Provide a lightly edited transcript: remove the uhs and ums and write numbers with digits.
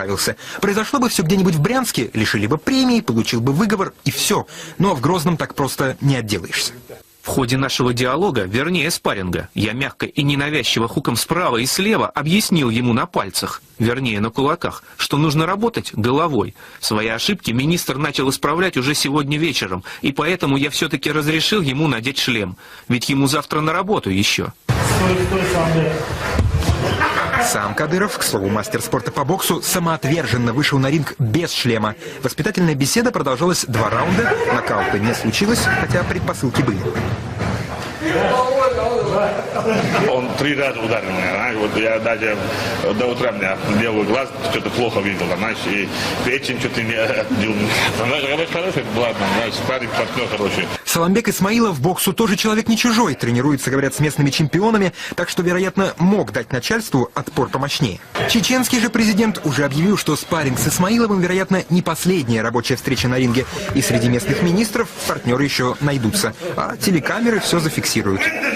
понравился. Произошло бы все где-нибудь в Брянске, лишили бы премии, получил бы выговор и все. Но в Грозном так просто не отделаешься. В ходе нашего диалога, вернее спарринга, я мягко и ненавязчиво хуком справа и слева объяснил ему на пальцах, вернее на кулаках, что нужно работать головой. Свои ошибки министр начал исправлять уже сегодня вечером, и поэтому я все-таки разрешил ему надеть шлем. Ведь ему завтра на работу еще. Сам Кадыров, к слову, мастер спорта по боксу, самоотверженно вышел на ринг без шлема. Воспитательная беседа продолжалась 2 раунда, нокаута не случилось, хотя предпосылки были. Он 3 раза ударил меня, вот я даже до утра меня левый глаз что-то плохо видел, знаешь, и печень что-то не отбил. Хороший, ладно, спарринг партнер хороший. Саламбек Исмаилов в боксу тоже человек не чужой, тренируется, говорят, с местными чемпионами, так что, вероятно, мог дать начальству отпор помощнее. Чеченский же президент уже объявил, что спарринг с Исмаиловым, вероятно, не последняя рабочая встреча на ринге, и среди местных министров партнеры еще найдутся, а телекамеры все зафиксируют.